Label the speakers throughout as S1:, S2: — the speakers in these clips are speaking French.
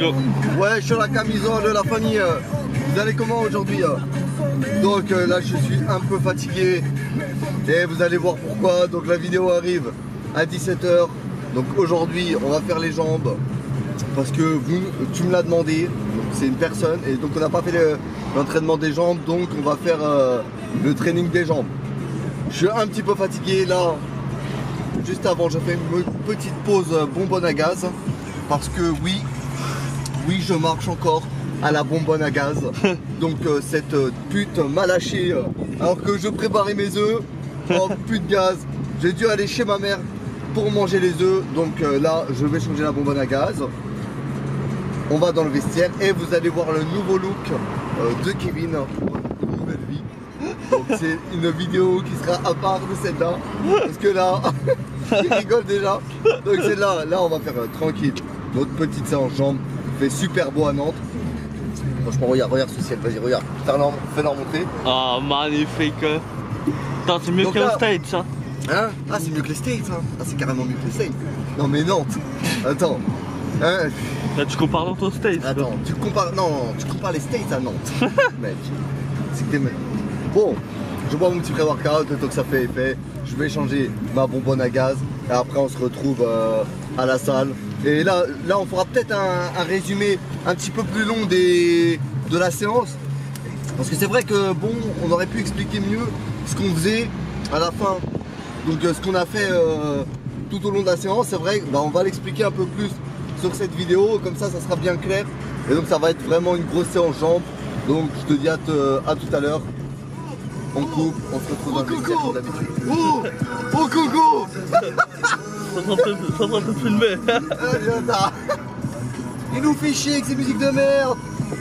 S1: go.
S2: Ouais, je suis la camisole de la famille. Vous allez comment aujourd'hui? Donc là, je suis un peu fatigué. Et vous allez voir pourquoi. Donc la vidéo arrive à 17 h. Donc aujourd'hui, on va faire les jambes. Parce que tu me l'as demandé. C'est une personne. Et donc on n'a pas fait l'entraînement des jambes. Donc on va faire le training des jambes. Je suis un petit peu fatigué là. Juste avant, j'ai fait une petite pause bonbonne à gaz. Parce que oui, je marche encore à la bonbonne à gaz. Donc cette pute m'a lâché alors que je préparais mes œufs. Oh, plus de gaz. J'ai dû aller chez ma mère pour manger les œufs. Donc là, je vais changer la bonbonne à gaz. On va dans le vestiaire et vous allez voir le nouveau look de Kevin pour une nouvelle vie. Donc c'est une vidéo qui sera à part de celle-là. Parce que là, il rigole déjà. Donc celle-là, là on va faire tranquille notre petite séance jambes. Il fait super beau à Nantes. Franchement, regarde ce ciel, vas-y, regarde. Fais-leur montrer.
S1: Ah, magnifique. Attends, c'est mieux que les States, ça.
S2: Hein? Ah, c'est mieux que les States, hein. Ah, c'est carrément mieux que les States. Non, mais Nantes. Attends. Hein?
S1: Là, tu compares Nantes aux States.
S2: Attends, tu compares. Non, tu compares les States à Nantes. Mec. C'est que t'es mec. Bon, je bois mon petit pré-workout, le temps que ça fait effet. Je vais changer ma bonbonne à gaz. Et après, on se retrouve à la salle. Et là on fera peut-être un résumé un petit peu plus long de la séance. Parce que c'est vrai que bon, on aurait pu expliquer mieux ce qu'on faisait à la fin. Donc ce qu'on a fait tout au long de la séance, c'est vrai, bah, on va l'expliquer un peu plus sur cette vidéo. Comme ça sera bien clair. Et donc ça va être vraiment une grosse séance jambes. Donc je te dis à tout à l'heure. On coupe, on se retrouve dans le vestiaire comme d'habitude. Oh Coco.
S1: Je suis en train de te filmer.
S2: Il nous fait chier avec ses musiques de merde.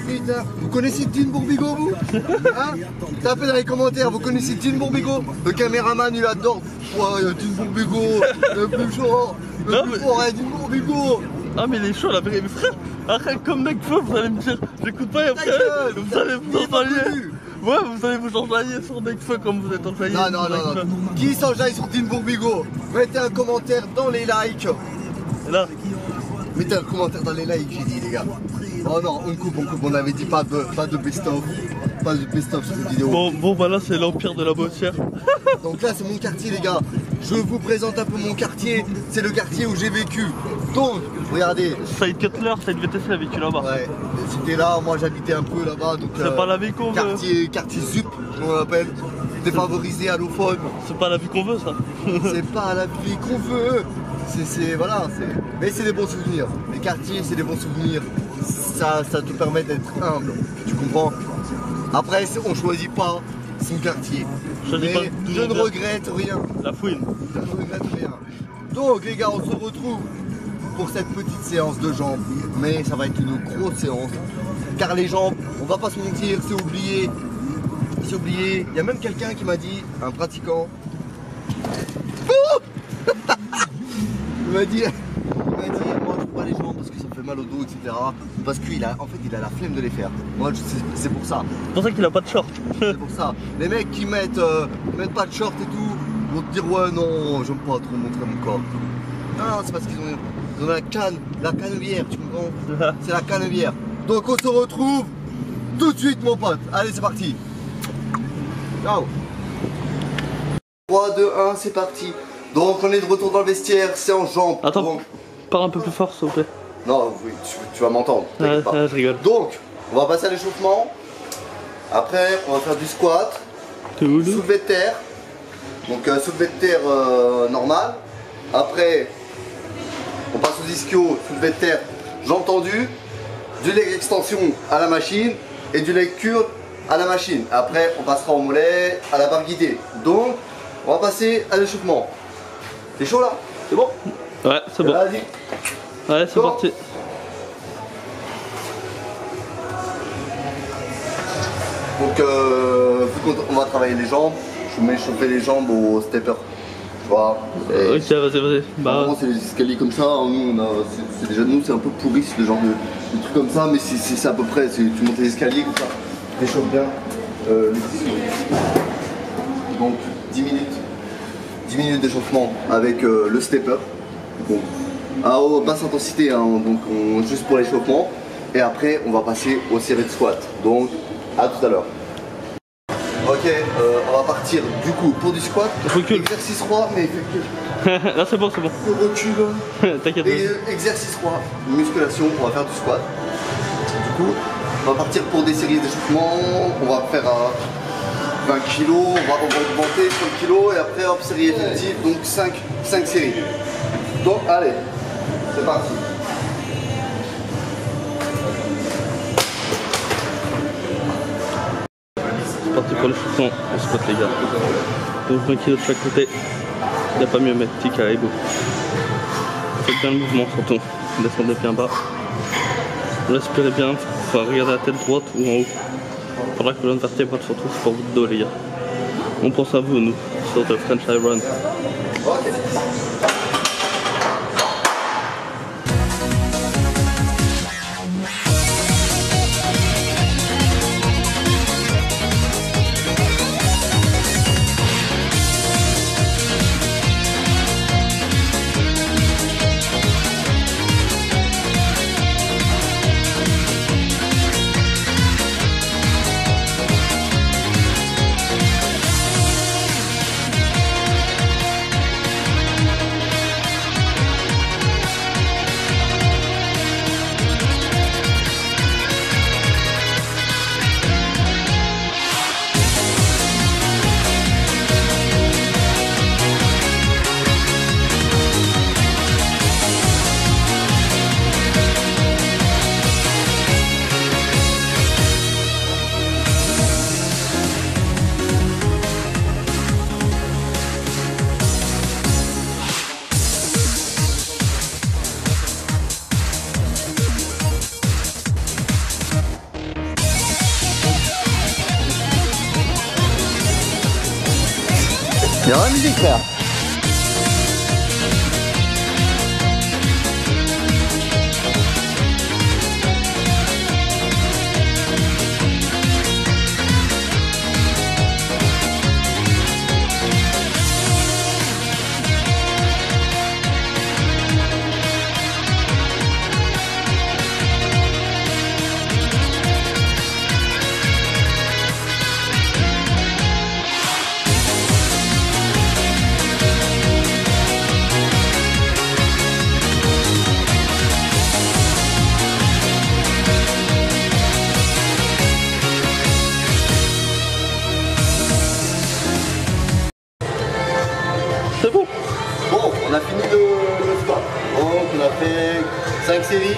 S2: Putain, vous connaissez Dean Bourbigo, vous? Hein? Tapez dans les commentaires, vous connaissez Dean Bourbigo? Le caméraman, il adore. Ouais, Dean Bourbigo, le plus chaud, le plus fort, Dean Bourbigo.
S1: Ah mais il est chaud la vérité, mais frère, après comme Necfeu, vous allez me dire, j'écoute pas et après, vous allez vous enjailler. Ouais, vous allez vous enjailler sur Necfeu comme vous êtes enjaillé.
S2: Non. Qui s'enjaille sur Dean Bourbigo? Mettez un commentaire dans les likes.
S1: Et là,
S2: mettez un commentaire dans les likes, j'ai dit les gars. Oh non, on coupe, on avait dit pas de best-of. Pas de best-of sur cette vidéo.
S1: Bon bah là c'est l'empire de la bossière.
S2: Donc là c'est mon quartier les gars. Je vous présente un peu mon quartier. C'est le quartier où j'ai vécu. Donc, regardez.
S1: Side Cutler, Side VTC a vécu là-bas.
S2: Ouais, c'était là, moi j'habitais un peu là-bas.
S1: C'est pas la vie qu'on veut.
S2: Quartier ZUP, on l'appelle. Défavorisé, allophone.
S1: C'est pas la vie qu'on veut ça.
S2: C'est pas la vie qu'on veut. Voilà, mais c'est des bons souvenirs. Les quartiers, c'est des bons souvenirs. Ça te permet d'être humble. Tu comprends? Après, on choisit pas son quartier. Mais je ne regrette rien.
S1: La fouine.
S2: Je ne regrette rien. Donc les gars, on se retrouve pour cette petite séance de jambes. Mais ça va être une grosse séance. Car les jambes, on va pas se mentir, c'est oublié. C'est oublié. Il y a même quelqu'un qui m'a dit, un pratiquant. Il m'a dit, moi je fais pas les jambes parce que ça me fait mal au dos, etc. Parce qu'il a, en fait, il a la flemme de les faire. Moi, c'est pour ça.
S1: C'est pour ça qu'il a pas de short.
S2: C'est pour ça. Les mecs qui mettent pas de short et tout, vont te dire ouais non, j'aime pas trop montrer mon corps. Non, c'est parce qu'ils ont la canebière, tu comprends? C'est la canebière. Donc on se retrouve tout de suite mon pote. Allez, c'est parti. Ciao. 3, 2, 1, c'est parti. Donc on est de retour dans le vestiaire, c'est en jambes.
S1: Attends,
S2: donc...
S1: parle un peu plus fort s'il vous plaît.
S2: Non, oui, tu vas m'entendre.
S1: Ouais, je rigole.
S2: Donc, on va passer à l'échauffement. Après, on va faire du squat. Soulevé de terre. Donc soulevé de terre normal. Après, on passe aux ischios, soulevé de terre, jambes tendues. Du leg extension à la machine et du leg curl à la machine. Après, on passera au mollet, à la barre guidée. Donc, on va passer à l'échauffement. T'es chaud là? C'est bon?
S1: Ouais, c'est bon.
S2: Vas-y.
S1: Ouais, c'est parti.
S2: Donc, vu qu'on va travailler les jambes, je mets chauffer les jambes au stepper. Tu vois?
S1: Ok, vas-y.
S2: Bah, c'est les escaliers comme ça. Nous, c'est déjà nous, c'est un peu pourri ce genre de trucs comme ça, mais c'est à peu près. Tu montes les escaliers comme ça, tu échauffes bien les tissus. Donc, 10 minutes. 10 minutes d'échauffement avec le stepper. Bon, à basse intensité, hein, donc juste pour l'échauffement. Et après, on va passer aux séries de squat. Donc, à tout à l'heure. Ok, on va partir du coup pour du squat. Exercice roi, mais
S1: là c'est bon, c'est bon.
S2: Recule.
S1: T'inquiète.
S2: Et exercice roi, musculation, on va faire du squat. Du coup, on va partir pour des séries d'échauffement. On va faire 20 kg, on va augmenter 30 kg et après hop, série effective, donc 5 séries. Donc allez, c'est parti.
S1: C'est parti pour le chauffement au squat les gars. Donc 20 kg de chaque côté. Il n'y a pas mieux mettre petit carré go. Faites bien le mouvement surtout. Descendez bien bas. Respirez bien, faut regarder la tête droite ou en haut. Il faudra que la colonne vertébrale surtout, c'est pour votre dos les gars. On pense à vous nous, sur The French Iron.
S2: Okay. Il y a la musique frère.
S1: C'est bon.
S2: Bon, on a fini le squat. Donc on a fait 5 séries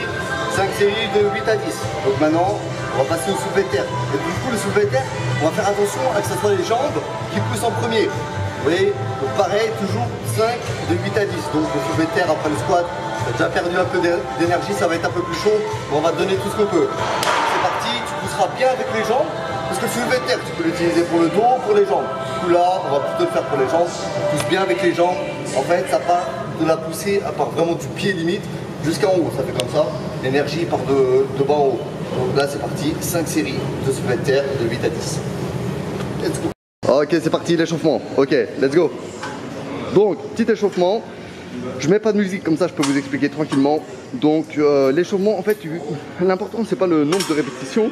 S2: de 8 à 10. Donc maintenant, on va passer au soulevé de terre. Et du coup, le soulevé de terre, on va faire attention à que ce soit les jambes qui poussent en premier. Vous voyez, donc pareil, toujours 5 de 8 à 10. Donc le soulevé de terre après le squat, on a déjà perdu un peu d'énergie, ça va être un peu plus chaud, mais on va donner tout ce qu'on peut. C'est parti, tu pousseras bien avec les jambes, parce que le soulevé de terre, tu peux l'utiliser pour le dos, pour les jambes. Du coup là, on va plutôt le faire pour les jambes. On pousse bien avec les jambes. En fait, ça part de la poussée, à part vraiment du pied limite, jusqu'en haut. Ça fait comme ça. L'énergie part de bas en haut. Donc là, c'est parti. 5 séries de soulevé de terre de 8 à 10. Let's go. Ok, c'est parti, l'échauffement. Ok, let's go. Donc, petit échauffement. Je mets pas de musique, comme ça je peux vous expliquer tranquillement. Donc l'échauffement, en fait, l'important c'est pas le nombre de répétitions,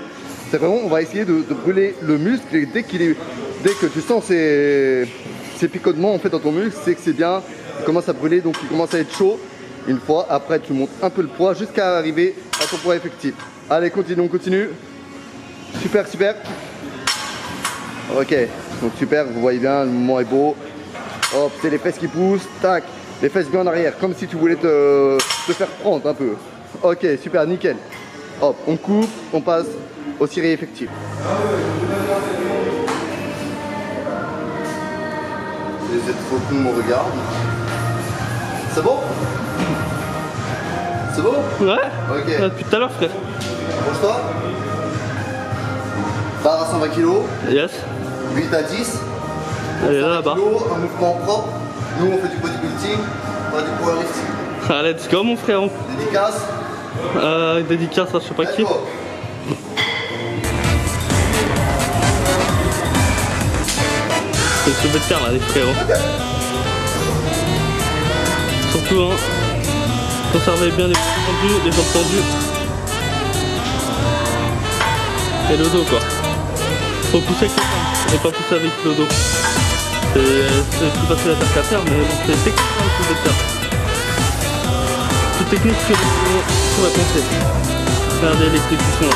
S2: c'est vraiment on va essayer de brûler le muscle et dès que tu sens ces picotements en fait dans ton muscle, c'est que c'est bien, il commence à brûler, donc il commence à être chaud. Une fois, après tu montes un peu le poids jusqu'à arriver à ton poids effectif. Allez, continue, on continue. Super, super. Ok, donc super, vous voyez bien, le mouvement est beau. Hop, c'est les fesses qui poussent, tac. Les fesses bien en arrière, comme si tu voulais te faire prendre un peu. Ok, super, nickel. Hop, on coupe, on passe aux séries effectives. Les êtres tout me regardent. C'est bon? C'est bon?
S1: Ouais.
S2: Ok.
S1: Depuis tout à l'heure, frère.
S2: Bouge-toi. Barre à 120 kg.
S1: Yes.
S2: 8 à 10.
S1: Allez, là-bas.
S2: Un mouvement propre. Nous, on fait du bodybuilding, on a du powerlifting.
S1: Allez, let's go, mon frère.
S2: Dédicace.
S1: Dédicace à je sais pas qui. C'est le soulevé de terre là, les frérots. Surtout, hein, conservez bien les jambes tendues. et le dos quoi. Faut pousser avec les jambes et pas pousser avec le dos. C'est plus facile à faire qu'à faire, mais bon, c'est techniquement le soulevé de terre. Toute technique que je pourrais penser. Regardez l'exécution là.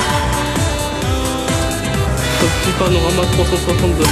S1: Comme si panorama 362.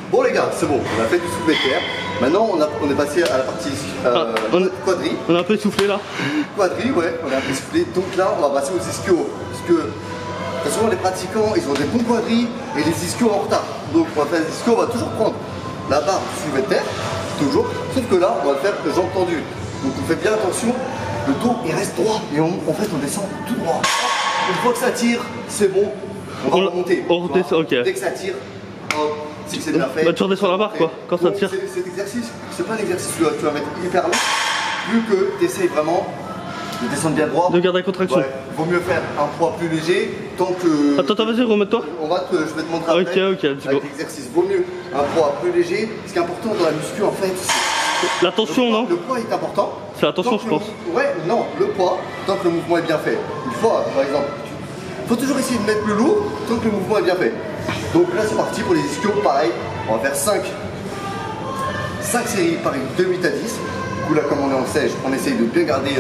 S2: Bon les gars, c'est bon, on a fait du soulevé de terre. Maintenant on est passé à la partie quadri.
S1: On a un peu essoufflé là.
S2: Quadri, ouais, on a un peu essoufflé. Donc là on va passer aux ischios. Parce que de toute façon les pratiquants ils ont des bons quadris et les ischios en retard. Donc on va faire les ischios, on va toujours prendre la barre du soulevé de terre, toujours. Sauf que là on va le faire de jambes tendues. Donc on fait bien attention, le dos il reste droit et en fait on descend tout droit. Une fois que ça tire, c'est bon, on va remonter.
S1: On redescend, ok.
S2: Dès que ça tire, hop. Si c'est bien fait.
S1: Bah, tu redescends la barre quoi, quand ça tire.
S2: Cet exercice, c'est pas un exercice que tu vas mettre hyper long, vu que tu essayes vraiment de descendre bien droit.
S1: De garder la contraction.
S2: Ouais. Vaut mieux faire un poids plus léger tant que.
S1: Attends, vas-y, remets-toi.
S2: Je vais te montrer après.
S1: Ok,
S2: avec l'exercice. Vaut mieux un poids plus léger. Ce qui est important dans la muscu en fait, c'est.
S1: La tension, non?
S2: Le poids est important.
S1: C'est la tension, je pense.
S2: Ouais, non, le poids, tant que le mouvement est bien fait. Une fois, par exemple, il faut toujours essayer de mettre le lourd tant que le mouvement est bien fait. Donc là, c'est parti pour les ischios, pareil. On va faire 5 séries par 2 8 à 10. Du coup, là, comme on est en sèche, on essaye de bien garder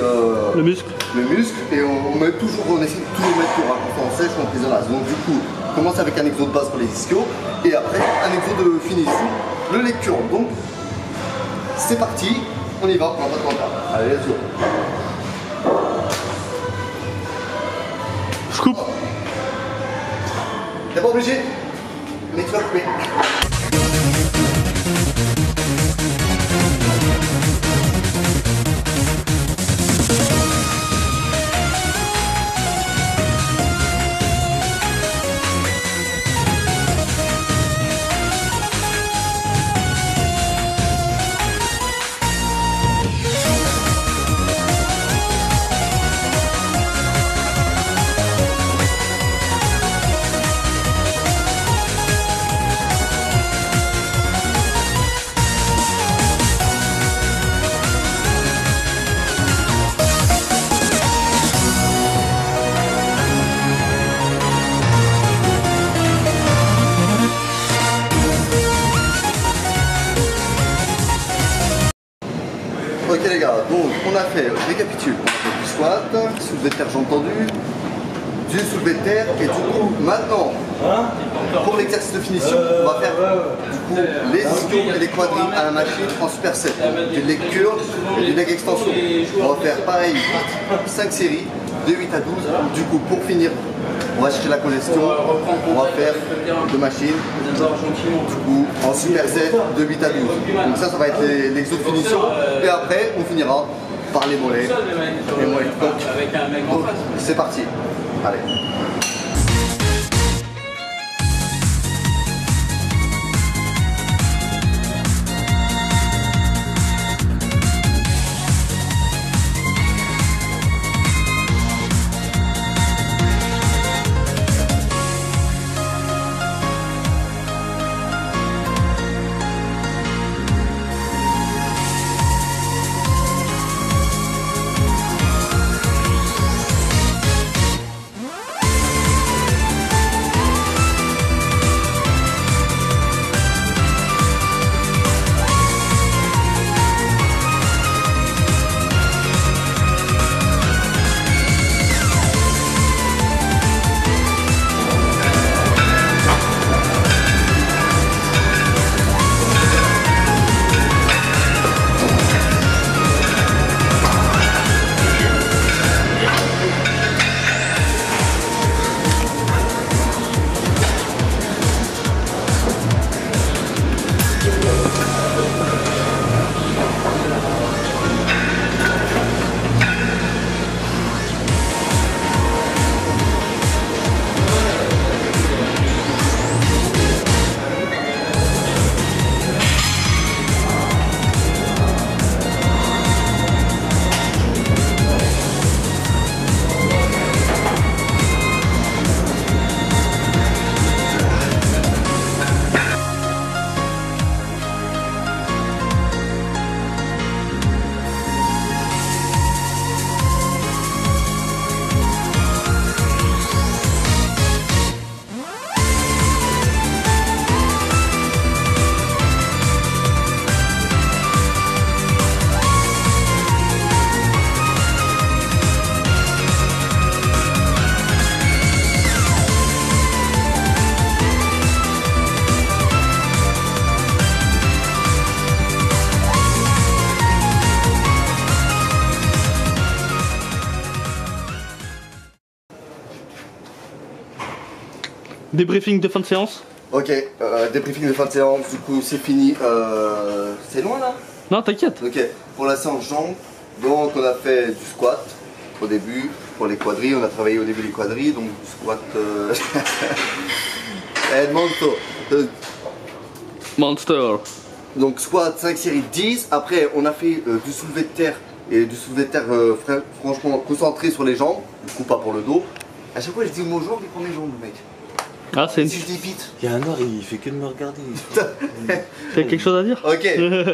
S1: le muscle.
S2: Et on essaie de toujours mettre pour quand on est en sèche ou en prise de masse. Donc, du coup, on commence avec un exo de base pour les ischios et après un exo de finition, le leg curl. Donc, c'est parti, on y va, on va pas trop tard. Allez, let's go.
S1: Je coupe.
S2: T'es pas obligé, mais tu vas couper. Ok les gars, donc on a fait, je récapitule, on a fait du squat, soulevé de terre jambes tendues, du soulevé de terre et du coup maintenant, pour l'exercice de finition, on va faire du coup les ischios et les quadris à la machine en superset, du leg curl et du leg extension. On va faire pareil, 5 séries, de 8 à 12, du coup pour finir, on va chercher la congestion, on va faire 2 machines, du coup en superset de 8 à 12. Donc ça va être l'exo de finition et après on finira par les mollets. Donc c'est parti, allez.
S1: Débriefing de fin de séance.
S2: Ok, débriefing de fin de séance, du coup c'est fini. C'est loin là?
S1: Non, t'inquiète.
S2: Ok, pour la séance jambes, donc on a fait du squat au début, pour les quadris, on a travaillé au début les quadris, donc du squat...
S1: Monster.
S2: Donc squat 5 séries 10, après on a fait du soulevé de terre, et du soulevé de terre franchement concentré sur les jambes, du coup pas pour le dos. À chaque fois je dis le mot jambes, il prend mes jambes le mec.
S1: Ah, c'est une...
S2: Si je dis vite.
S3: Il y a un noir, il fait que de me regarder.
S1: T'as quelque chose à dire?
S2: Ok,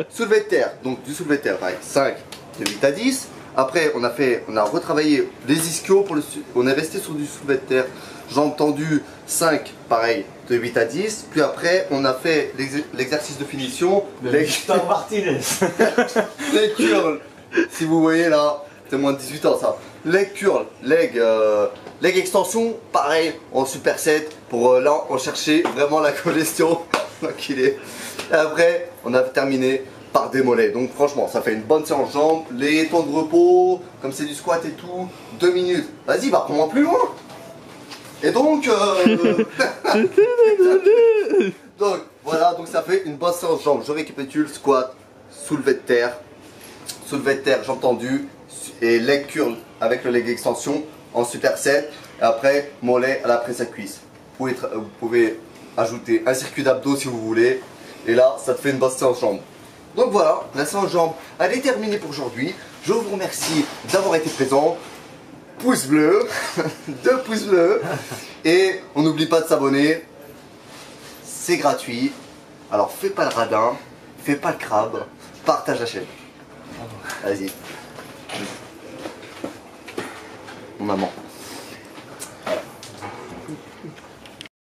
S2: soulevé de terre, donc du soulevé de terre, pareil, 5 de 8 à 10. Après on a retravaillé les ischios, on est resté sur du soulevé de terre, jambes tendues, 5, pareil, de 8 à 10. Puis après on a fait l'exercice de finition,
S3: Les Martinez.
S2: leg curl, si vous voyez là, c'est moins de 18 ans ça. Leg curl, leg extension, pareil, en superset, pour là on cherchait vraiment la congestion. Et après on a terminé par des mollets. Donc franchement ça fait une bonne séance jambes. Les temps de repos, comme c'est du squat et tout, 2 minutes. Vas-y, va prends-moi plus loin. Et donc donc voilà, donc ça fait une bonne séance jambes. Je récapitule: squat, soulevé de terre, jambes tendues et leg curl avec le leg extension en superset. Et après mollet à la presse à cuisse. Vous pouvez ajouter un circuit d'abdos si vous voulez. Et là ça te fait une bonne séance jambes. Donc voilà, la séance jambes elle est terminée pour aujourd'hui. Je vous remercie d'avoir été présent. Pouce bleu, 2 pouces bleus. Et on n'oublie pas de s'abonner. C'est gratuit. Alors fais pas le radin, fais pas le crabe, partage la chaîne. Vas-y. Mon maman.